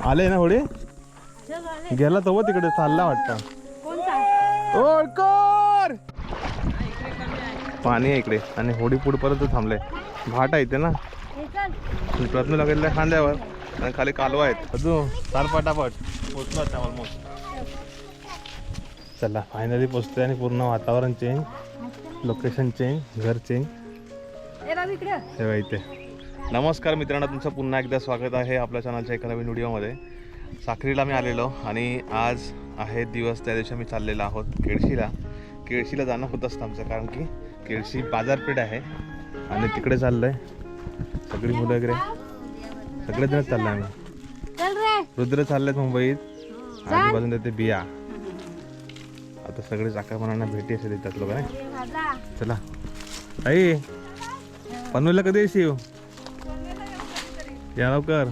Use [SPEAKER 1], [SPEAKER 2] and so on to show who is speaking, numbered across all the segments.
[SPEAKER 1] आले ना होडी गेला तो तिकडे चालला वाटतं. ओळकर पाणी आहे इकडे आणि होडी पुढपर्यंत थांबले. घाट आहे इथे ना, प्रयत्न लागलेला खांद्यावर आणि खाली कालवा आहेत. अजून चार पटापट पोचलो आता ऑलमोस्ट. चला फायनली पोचतोय आणि पूर्ण वातावरण चेंज, लोकेशन चेंज, घर चेंज. तेव्हा इथे नमस्कार मित्रांनो, तुमचं पुन्हा एकदा स्वागत आहे आपल्या चॅनलच्या एका नवीन व्हिडिओमध्ये. साखरीला मी आलेलो आणि आज आहे दिवस. त्या दिवशी मी चाललेलो आहोत केळशीला जाणं होत असतं आमचं, कारण की केळशी बाजारपेठ आहे आणि तिकडे चाललंय. सगळी मुलं वगैरे सगळेजण चाललंय. आम्ही रुद्र चाललेत मुंबईत, आजूबाजून देते बिया. आता सगळे चाकरमानांना भेटी असे देतात लोक. चला आई पनवेलला कधी येशील? या लवकर.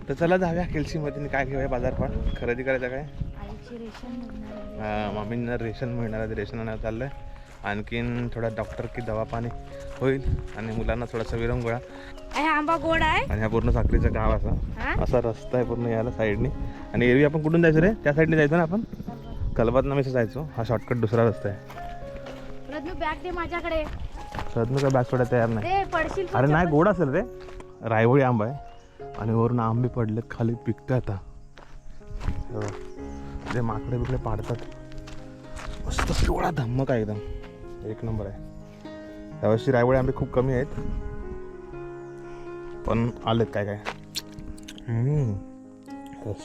[SPEAKER 1] तर चला जाऊया केळशीमध्ये. काय घेऊया बाजारपाट, खरेदी करायचं काय? मामींना रेशन मिळणार आहे, रेशन आणायला चाललंय. आणखीन थोडा डॉक्टर की दवा पाणी होईल आणि मुलांना थोडासा विरंगुळा.
[SPEAKER 2] आंबा गोड आहे
[SPEAKER 1] आणि हा पूर्ण साखरीचं गाव असा रस्ता आहे पूर्ण याला साईडने. आणि एरवी आपण कुठून जायचं रे? त्या साईडने जायचं ना आपण, कलबातना मेसेज जायचो. हा शॉर्टकट दुसरा रस्ता आहे.
[SPEAKER 2] बॅग दे माझ्याकडे.
[SPEAKER 1] सदनू काय बॅग सोडायला तयार नाही. अरे नाही, गोड असेल रे. रायवळी आंबा आहे आणि वरून आंबे पडलेत खाली, पिकते आता. ते माकडे बिकडे पाडतात. मस्त पिवळा धम्मक आहे, एकदम एक नंबर आहे. यावर्षी रायवळी आंबे खूप कमी आहेत, पण आलेत काय काय.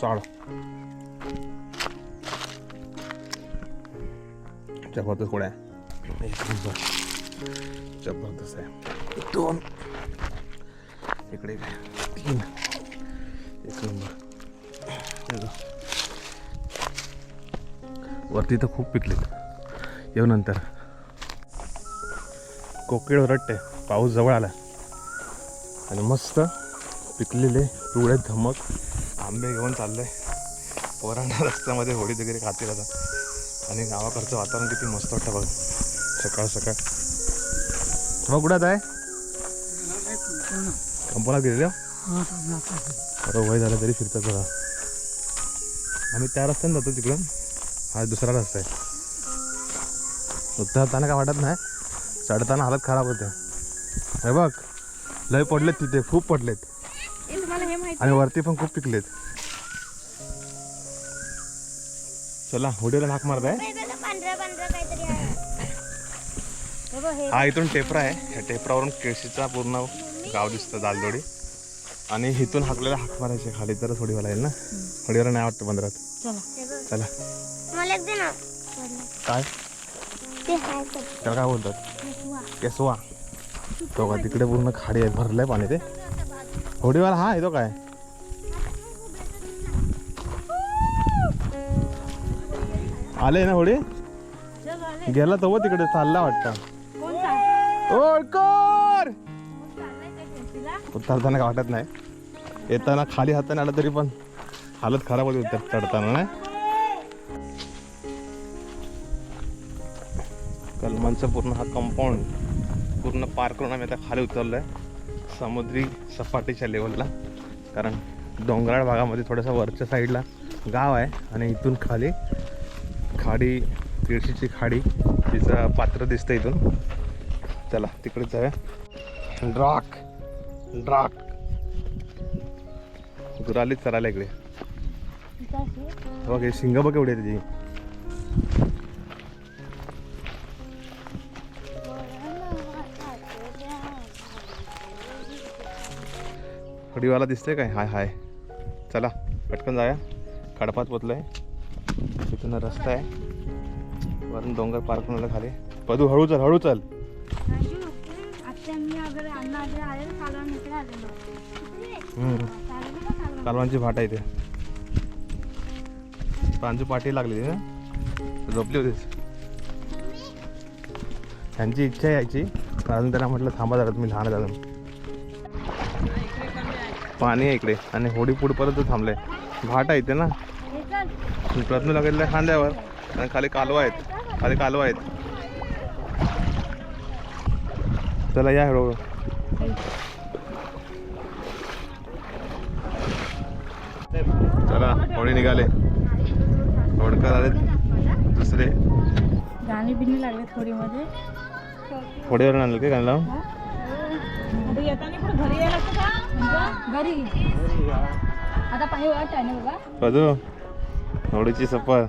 [SPEAKER 1] साड जबरदस्त गोळ्या, एक नंबर जबरदस्त आहे. दोन इकडे काय, तीन एक नंबर. वरती तर खूप पिकलेत. येऊ नंतर. कोकिळ ओरडते, पाऊस जवळ आला आणि मस्त पिकलेले पिवळे धमक आंबे घेऊन चालले. पोरांना रस्त्यामध्ये होडी वगैरे खातील आता. आणि गावाकडचं वातावरण किती मस्त वाटतं बघ सकाळ सकाळ. मग कुठं आहे? कंपनात गेलेल्या बरं, वय झालं तरी फिरतात बघा. आम्ही त्या रस्त्याने जातो तिकडून, हा दुसरा रस्ता आहे. उतरताना काय वाटत नाही, चढताना हालत खराब होते. हे बघ लय पडलेत तिथे, खूप पडलेत आणि वरती पण खूप पिकलेत. चला होडीला नाक मारताय. हा इथून टेपरा आहे, या टेपरावरून केळशीचा पूर्ण गाव दिसतं, दालदोडी. आणि इथून हाकलेला हाक मारायचे खाली तरच होडीवाला येईल ना. होडीवाला नाही वाटतं बंदरात. चला काय त्याला काय बोलतात? केसवा. तो का तिकडे पूर्ण खाडी आहे, भरलंय पाणी. ते होडीवाला हा येतो काय? आले ना होडी गेला तो तिकडे चालला वाटतं. ओळकर उतरताना काय वाटत नाही, येताना खाली हाताने आलं तरी पण हालत खराब होती उतर चढताना. नाही कलमांचं पूर्ण हा कंपाऊंड पूर्ण पार करून आम्ही आता खाली उतरलो आहे समुद्री सपाटीच्या लेवलला. कारण डोंगराळ भागामध्ये थोडंसं वरच्या साईडला गाव आहे आणि इथून खाली खाडी, केळशीची खाडी, तिचं पात्र दिसतं इथून. चला तिकडे जाऊया. ड्राक ड्राक गुरालीच चरायला इकडे बघ. हे शिंग बघ एवढी आहे त्याची. होडीवाला दिसतंय काय? हाय हाय. चला पटकन जाऊया. खडपात पोचलोय, तिथून रस्ता आहे, वरून डोंगर पार करून खाली. पदू हळू चल, हळू चल. कालवांची भाट आहे इथे. प्रांजू पाठी लागली ना, झोपली होतीस. त्यांची इच्छा यायची, अजून त्यांना म्हटलं थांबा जरा, तुम्ही लहान अजून. पाणी आहे इकडे आणि होडी पुढपर्यंत थांबले. घाट आहे इथे ना, प्रयत्न लागलेला खांद्यावर आणि खाली कालवा आहेत. चला या हळूहळू. चला होडी निघाले. होडकर आले दुसरे.
[SPEAKER 2] गाणी बिणी लागले थोडीमध्ये.
[SPEAKER 1] होडीवरून आणलं काय गाणं लावून?
[SPEAKER 2] येताना कुठं घरी यायला लागतं का? घरी आता पाणी वाट आहे ना बाबा.
[SPEAKER 1] बाजू होडीची सफर.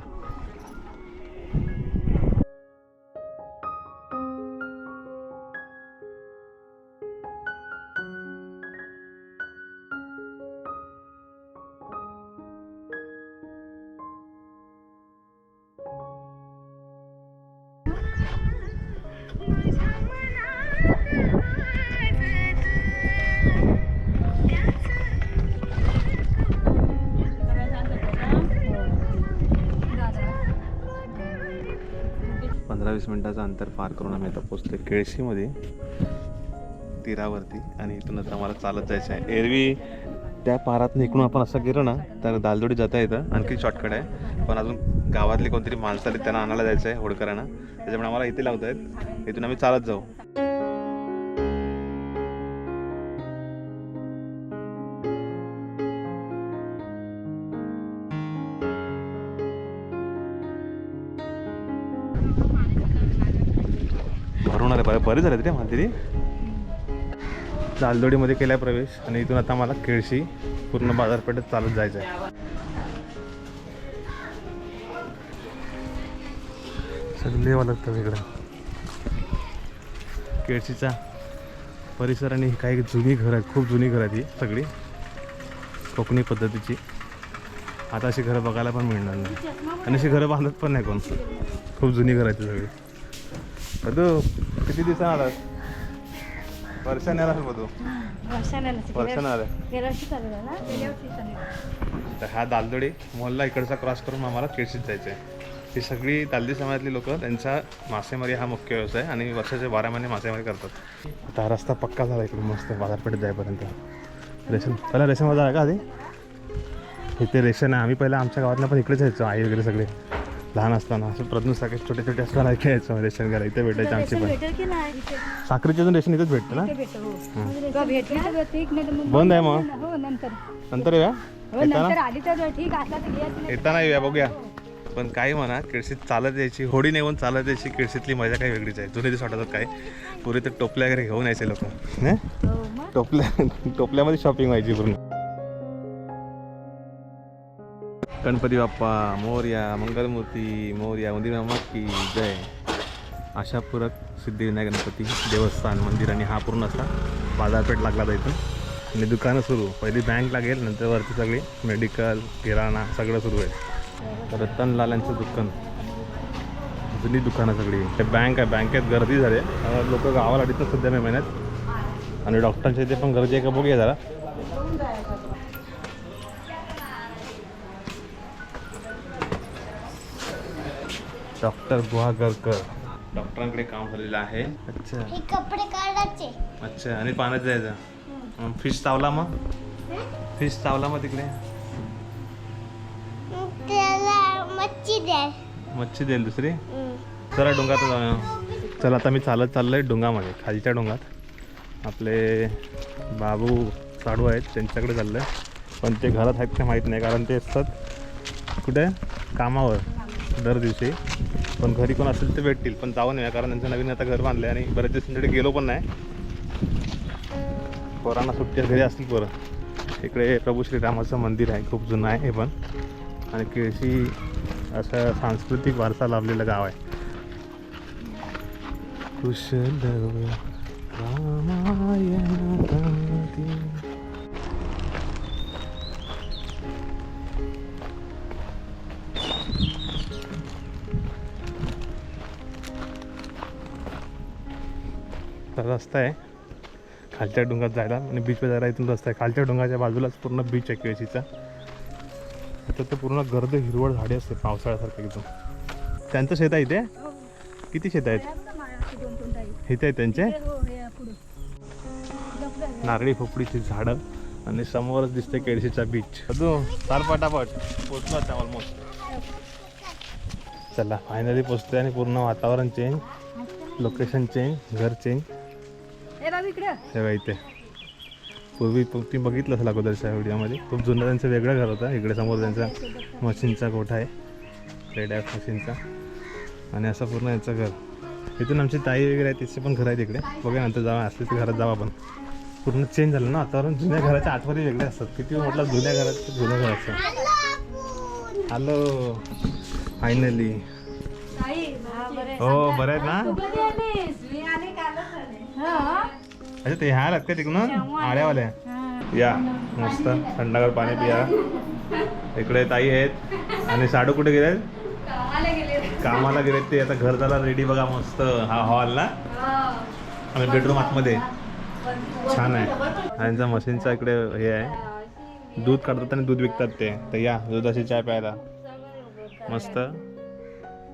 [SPEAKER 1] पंधरा 20 मिनिटाचं अंतर पार करून आम्ही आता पोचलो केळशीमध्ये तीरावरती. आणि इथून आता आम्हाला चालत जायचं आहे. एरवी त्या पारातून इकडून आपण असं गेलो ना तर दालदोडी जाता येतं. आणखी शॉर्टकट आहे. पण अजून गावातली कोणतरी माणसं आली त्यांना आणायला जायचं आहे होडकरांना. त्याच्यामुळे आम्हाला इथे लावत आहेत. इथून आम्ही चालत जाऊ. भरून आले बरे झाले रे मंदिरी. दालदोडीमध्ये केला प्रवेश. आणि इथून आता मला केळशी पूर्ण बाजारपेठेत चालत जायचं आहे. सगळे यावं लागतं इकडं. केळशीचा परिसर आणि काही जुनी घरं आहेत. खूप जुनी घरं आहेत ही सगळी कोकणी पद्धतीची. आता अशी घरं बघायला पण मिळणार नाही. आणि अशी घरं बांधत पण नाही कोण. खूप जुनी घरं आहेत सगळी. बधू किती दिवसांना आलास? वर्षाने आलास बधू? वर्षाने आलं. तर हा दालदोडी मोहल्ला इकडचा क्रॉस करून आम्हाला केळशीत जायचं आहे. ही सगळी दालदी समाजातली लोक त्यांचा मासेमारी हा मुख्य व्यवसाय आणि वर्षाचे 12 महिने मासेमारी करतात. आता हा रस्ता पक्का झाला इकडे मस्त बाजारपेठेत जाईपर्यंत. रेशन पहिला रेशन बाजार आहे का आधी? इथे रेशन आहे. आम्ही पहिला आमच्या गावातल्या पण इकडेच यायचो. आई वगैरे सगळे लहान असताना असं प्रज्ञूसारखे छोटे छोटे असताना यायचो रेशन घ्यायला. इथे भेटायचे आमची पण. साखरेचे अजून रेशन इथेच भेटतं ना? बंद आहे मग नंतर येऊया. येताना येऊया बघूया. पण काही म्हणा केळशीत चालत यायची होडी नेऊन चालत यायची केळशीतली मजा काही वेगळीच आहे. जुने दिवस वाटतात काय. पुढे तर टोपल्या वगैरे घेऊन यायचे लोक. टोपल्यामध्ये शॉपिंग व्हायची पूर्ण. गणपती बाप्पा मोरया, मंगलमूर्ती मोरया, उंदीर मामा की जय. आशापूरक सिद्धिविनायक गणपती देवस्थान मंदिर. आणि हा पूर्ण असा बाजारपेठ लागला जायचं. आणि दुकानं सुरू. पहिली बँक लागेल नंतर वरती सगळी मेडिकल किराणा सगळं सुरू आहे. रतनलालांचं दुकान जुनी दुकानं सगळी. ते बँक आहे. बँकेत गर्दी झाली. लोक गावाला दिसतात सध्या मे महिन्यात. आणि डॉक्टरांच्या इथे पण गर्दी आहे का बघूया जरा. डॉक्टर गुहागरकर डॉक्टरांकडे काम झालेलं आहे. अच्छा
[SPEAKER 3] कपडे काढायचे.
[SPEAKER 1] अच्छा आणि पाण्यात जायचं. फिश चावला मग? फिश चावला मग तिकडे?
[SPEAKER 3] त्याला मच्छी द्या.
[SPEAKER 1] मच्छी देईल दुसरी. चला डोंगात जाऊया. चला आता मी चालत चाललोय डोंगामध्ये. खालच्या डोंगात आपले बाबू साडू आहेत त्यांच्याकडे चाललं आहे. पण ते घरात आहेत का माहीत नाही कारण ते असतात कुठे कामावर दर दिवशी. पण घरी कोण असेल ते भेटतील. पण जाऊन येऊया कारण त्यांचं नवीन आता घर बांधलं आहे. आणि बरेच दिवस त्यांच्याकडे गेलो पण नाही. पोरांना सुट्टी घरी असतील पोरं. इकडे प्रभू श्रीरामाचं मंदिर आहे. खूप जुनं आहे हे पण. आणि केळशी असं सांस्कृतिक वारसा लाभलेलं गाव आहे. कुशल रामायण. रस्ता आहे खालच्या डोंगात जायला आणि बीचवर जायला. इथून रस्ता आहे. खालच्या डोंगाच्या बाजूलाच पूर्ण बीच आहे केळशीचा. आता तर पूर्ण गर्द हिरवळ झाडे असते पावसाळ्यासारखं एकदम. त्यांचं शेत आहे इथे. किती शेत आहेत इथे आहेत त्यांचे? नारळी खोपडीची झाडं आणि समोरच दिसते केळशीचा बीच. अजून चाल पटापट पोचलो आता ऑलमोस्ट. चला फायनली पोचतोय. आणि पूर्ण वातावरण चेंज, लोकेशन चेंज, घर चेंज. हे बघा इथे पूर्वी ती बघितलं असेल अगोदरच्या व्हिडिओमध्ये. खूप जुनं त्यांचं वेगळं घर होतं. इकडे समोर त्यांचा मशीनचा गोठा आहे, रेड ॲप मशीनचा. आणि असं पूर्ण यांचं घर. इथून आमची ताई वगैरे आहे, तिचे पण घर आहे तिकडे. बघा नंतर जावा, असले तर घरात जावा. आपण पूर्ण चेंज झालं ना वातावरण. जुन्या घराच्या आठवणी वेगळ्या असतात. किती म्हटलं जुन्या घरात जुनं घर असतं. Hello, finally. हो बरं आहेत ना. अच्छा ते ह्या लागते तिकडून आड्यावाल्या. या मस्त थंडगार पाणी पिया. इकडे ताई आहेत आणि साडू कुठे गेलेत? कामाला गेलेत ते. आता घर झाला रेडी बघा. मस्त हा हॉल ना आणि बेडरूम आतमध्ये छान आहे. यांचा मशीनचा इकडे हे आहे, दूध काढतात आणि दूध विकतात ते. तर या दुधाची चाय प्यायला. मस्त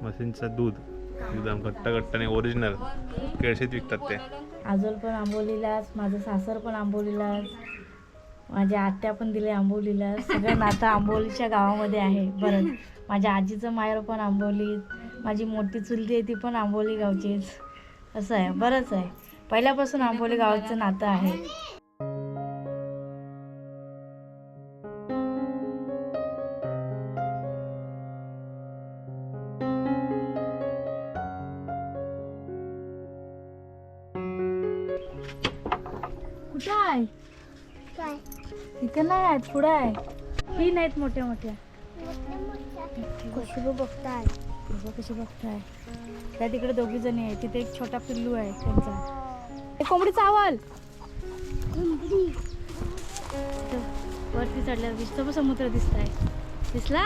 [SPEAKER 1] मशीनचं दूध एकदम घट्ट घट्ट आणि ओरिजिनल केळशीत विकतात ते.
[SPEAKER 2] आजोल पण आंबोलीलाच, माझं सासर पण आंबोलीलाच, माझ्या आत्या पण दिले आंबोलीला. सगळं नातं आंबोलीच्या गावामध्ये आहे. बरं, माझ्या आजीचं माहेर पण आंबोलीत, माझी मोठी चुलती आहे ती पण आंबोली गावचीच. असं आहे, बरंच आहे. पहिल्यापासून आंबोली गावाचं नातं आहे. कुठं आहे?
[SPEAKER 3] काय
[SPEAKER 2] इथे नाही आहेत, पुढे आहे. ही नाहीत मोठ्या मोठ्या.
[SPEAKER 3] कशी बघताय?
[SPEAKER 2] कशी बघताय? त्या तिकडे दोघी जणी आहे. तिथे एक छोटा पिल्लू आहे त्यांचा. एक कोंबडीचा आवाज. वरती चढल्यावर दिसतो, समुद्र दिसताय. दिसला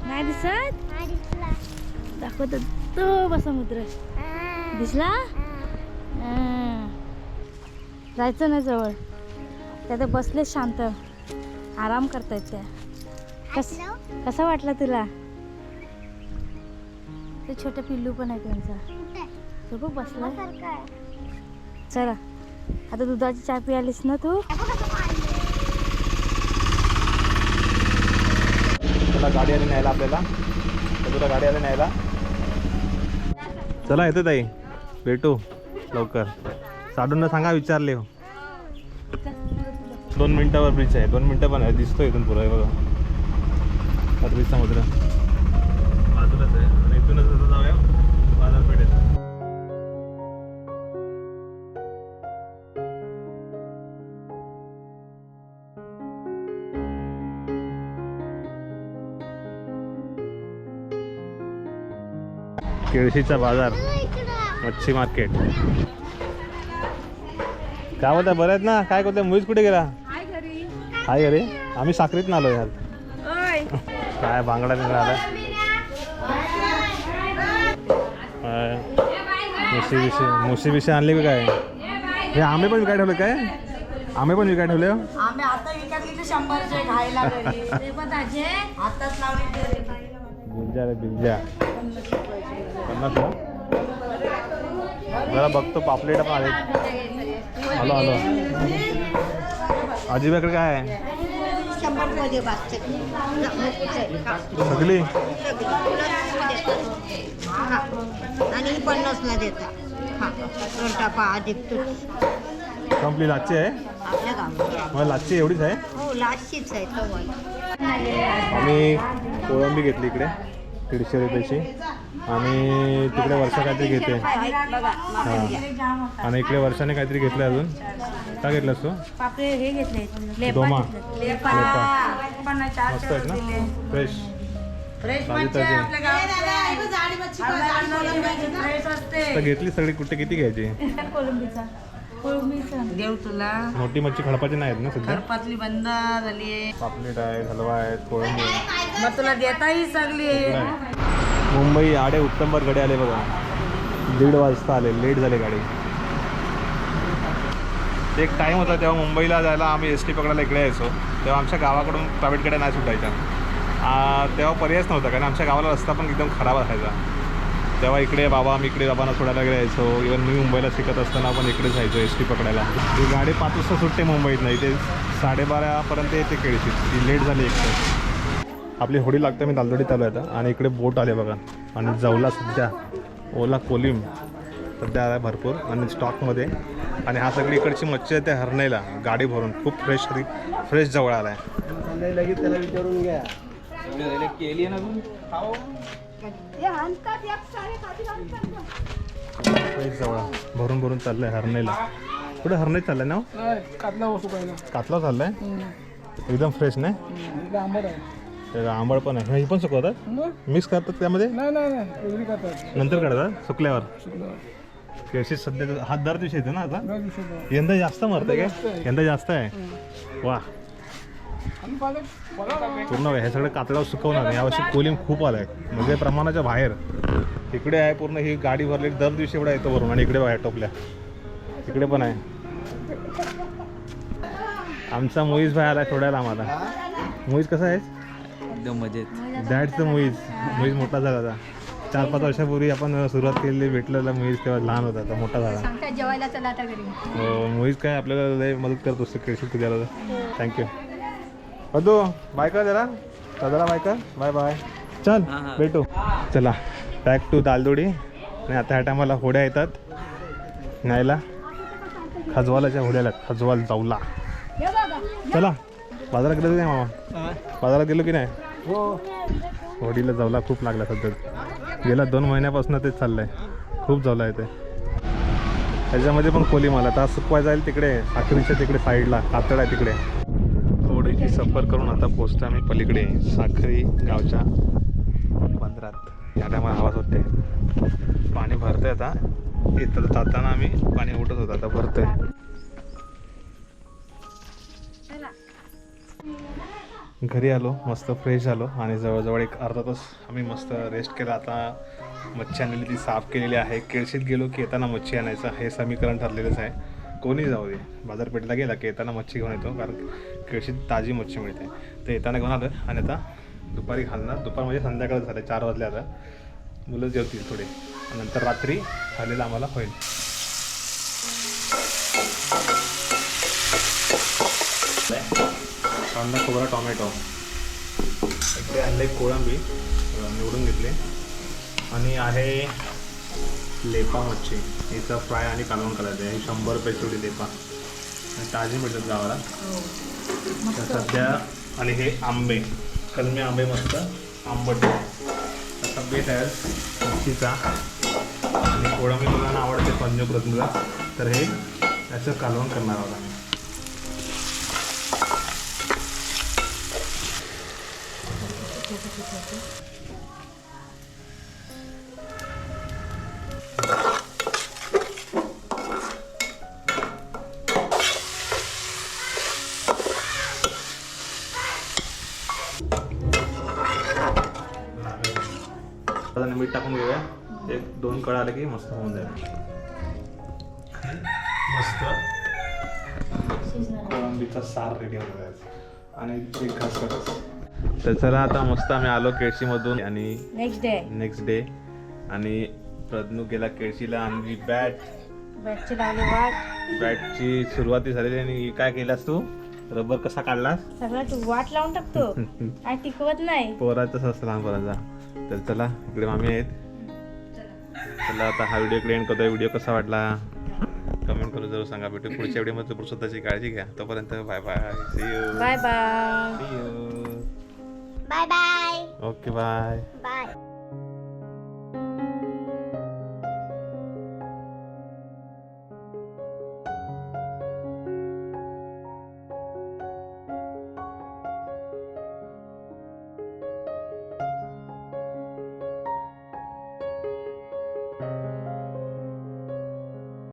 [SPEAKER 2] नाही? दिसत दाखवत तो समुद्र दिसला. जायचं नाही जवळ. त्या तर बसले शांत आराम करतायत त्या. कसा वाटला तुला? ते छोटे पिल्लू पण आहे त्यांचा. तो खूप बसला. चला आता दुधाची चहा पियालीस ना तू?
[SPEAKER 1] तुला गाडी आली न्यायला आपल्याला. तुला गाडी आली न्यायला. चला येतो ताई, भेटू लवकर. साडूंना सांगा विचारले. 2 मिनिटावर ब्रिज आहे. 2 मिनिटं पण आहे. दिसतो इथून पुढे बघा अरबी समुद्र बाजूलाच आहे. आणि इथूनच आता जाऊया बाजारपेठेत. केळशीचा बाजार, मच्छी मार्केट. काय बोलताय? बरं आहेत ना? काय करतोय? मुळीच कुठे गेला? हाय घरी. आम्ही साखरीत आलो यार. काय बांगडा बिंगडा आला. मुशी बिशी आणली की काय? हे आंबे पण विकाय ठेवले काय? आंबे पण विकाय ठेवले?
[SPEAKER 2] आंबे आता विकत घेतले 100चे खायला घरी. ते पण ताजे आताच लावले.
[SPEAKER 1] बिंजा रे बिंजा 50 ना. जरा बघतो पापलेट पण आले. हॅलो हॅलो आजीबाकडे काय आहे?
[SPEAKER 3] 100
[SPEAKER 1] सगळी
[SPEAKER 3] आणि 50ला देतात.
[SPEAKER 1] संपली. लाच्छी आहे
[SPEAKER 3] आपल्या गावात
[SPEAKER 1] मग. लाच्छी एवढीच आहे?
[SPEAKER 3] हो, लाशीच आहे.
[SPEAKER 1] आम्ही कोळंबी घेतली इकडे 150 रुपयाची. आणि तिकडे वर्षा काहीतरी घेते. हां, आणि इकडे वर्षाने काहीतरी घेतलं. अजून काय घेतलंस तू?
[SPEAKER 2] पापरे हे घेतले.
[SPEAKER 1] डोमा
[SPEAKER 2] लेपा.
[SPEAKER 1] मस्त आहेत ना? फ्रेश तर घेतली सगळी. कुठे किती घ्यायची?
[SPEAKER 2] कोळंबीचा देव तुला.
[SPEAKER 1] मोठी मच्छी खडपाची नाही आहेत ना सध्या?
[SPEAKER 2] खडपातली बंद झाली.
[SPEAKER 1] पापलेट आहेत, हलवा आहेत, कोळंबी.
[SPEAKER 2] मग तुला देताही सगळी.
[SPEAKER 1] मुंबई आडे उत्तमभर गाडी आले बघा. 1:30 वाजता आले. लेट झाले गाडी. एक टाईम होता तेव्हा मुंबईला जायला आम्ही एस टी पकडायला इकडे यायचो. तेव्हा आमच्या गावाकडून प्रायव्हेट गाड्या नाही सुटायच्या. तेव्हा पर्यायच नव्हता, कारण आमच्या गावाला रस्ता पण एकदम खराब असायचा. तेव्हा इकडे मी इकडे बाबांना सोडायला वगैरे यायचो. इव्हन मी मुंबईला शिकत असताना पण इकडेच जायचो एस टी पकडायला. ही गाडी 5 वाजता सुटते मुंबईत. नाही ते 12:30पर्यंत येते केळशीत. ती लेट झाली एक तर. आपली होडी लागते. मी दालदोडी चालू आहे आणि इकडे बोट आले बघा. आणि जवला सध्या ओला कोलिम सध्या आहे भरपूर आणि स्टॉकमध्ये. आणि हा सगळी इकडची मच्छी आहे त्या हरणेला गाडी भरून खूप फ्रेश जवळ आला आहे.
[SPEAKER 4] लगेच त्याला विचारून घ्या.
[SPEAKER 1] फ्रेश जवळ भरून भरून चाललंय हरणेला. कुठे हरणे चाललंय ना? कातला चाललाय एकदम फ्रेश नाही. आंबळ पण आहे. ही पण सुकवतात मिक्स करतात त्यामध्ये नंतर काढतात सुकल्यावर. केळशी सध्या हा दर दिवशी येते ना आता. यंदा जास्त मरते काय? यंदा जास्त आहे. वा पूर्ण हे सगळं कातळावर सुकवणार. यावर्षी कोलिम खूप आलाय म्हणजे प्रमाणाच्या बाहेर. इकडे आहे पूर्ण ही गाडी भरली दर दिवशी एवढा येतो भरून. आणि इकडे बाहेर टोपल्या इकडे पण आहे. आमचा मोईज भाई आलाय थोड्या लांब आला. मोईज कसा आहे?
[SPEAKER 4] एकदम मजेत.
[SPEAKER 1] दॅट्स द मोईज मोठा झाला आता. 4-5 वर्षापूर्वी आपण सुरुवात केलेली भेटलेला मोईज तेव्हा लहान होता आता मोठा झाला.
[SPEAKER 3] जेवायला चला आता घरी.
[SPEAKER 1] मोईज काय आपल्याला लय मदत करत असतो केळशी तुझ्याला. थँक्यू अदू. बाय कर जरा दादाला बाय कर. Bye bye. चल भेटू. चला बॅक टू दालदोडी. आणि आता ह्या टायमाला होड्या येतात न्यायला. खजवालाच्या होड्याला खजवाल जाऊला. चला बाजारात गेलो की नाही मामा? बाजारात गेलो की नाही? होडीला जाऊला खूप लागला सध्या. गेला 2 महिन्यापासून तेच चाललंय. खूप जाऊला आहे ते. त्याच्यामध्ये पण कोली मला आता सुकवाय जाईल तिकडे साखरीच्या तिकडे साईडला कातळ आहे तिकडे. थोडीशी सफर करून आता पोहोचतो आम्ही पलीकडे साखरी गावच्या बंदरात. या टायमाला हवा होते. पाणी भरतंय आता. इथं जाताना आम्ही पाणी उठत होतं आता भरतंय. घरी आलो मस्त फ्रेश झालो आणि जवळजवळ एक अर्धा तास आम्ही मस्त रेस्ट केला. आता मच्छी आणलेली ती साफ केलेली आहे. केळशीत गेलो की येताना मच्छी आणायचं हे समीकरण ठरलेलंच आहे. कोणी जाऊ दे बाजारपेठेला गेला की येताना मच्छी घेऊन येतो कारण केळशीत ताजी मच्छी मिळते. तर येताना घेऊन आलं आणि आता दुपारी घालणार. दुपार म्हणजे संध्याकाळ झालं 4 वाजले आता. मुलं जेवतील थोडे नंतर रात्री खाल्लेलं आम्हाला होईल. कांदा खोबरा टोमॅटो इकडे आणले. कोळंबी निवडून घेतले. आणि आहे लेपा मच्छी. हिचं फ्राय आणि कालवण करायचं आहे. 100 रुपये तेवढी लेपा आणि ताजी मिळतात गावाला सध्या. आणि हे आंबे कलमी आंबे मस्त आंबट असा बेत आहे मच्छीचा. आणि कोळंबी मुलांना आवडते पंचप्रतला तर हे याचं कालवण करणार आहोत आम्ही. मीठ टाकून घेऊया. 1-2 कळा आले की मस्त होऊन जाईल. मस्त कोळंबीचा सार रेडी होऊन जायचा आणि एक घास. तर चला आता मस्त आम्ही आलो केळशीमधून आणि नेक्स्ट डे आणि प्रज्ञू गेला केळशीला. आणि बॅटची सुरुवाती झालेली. आणि काय केलास तू? रबर कसा काढलास?
[SPEAKER 2] सगळं वाट लावून टाकतो. काय टिकवत नाही.
[SPEAKER 1] पोराचाच असतं लहान पोराचा. तर चला इकडे मामी आहेत. चला आता हा व्हिडिओ इकडे एंड करतोय. व्हिडिओ कसा वाटला कमेंट करून जरूर सांगा. भेटू पुढच्या व्हिडिओमध्ये. स्वतःची काळजी घ्या. तोपर्यंत bye bye. See you.
[SPEAKER 2] Bye bye.
[SPEAKER 1] See you.
[SPEAKER 3] Bye bye.
[SPEAKER 1] Okay bye.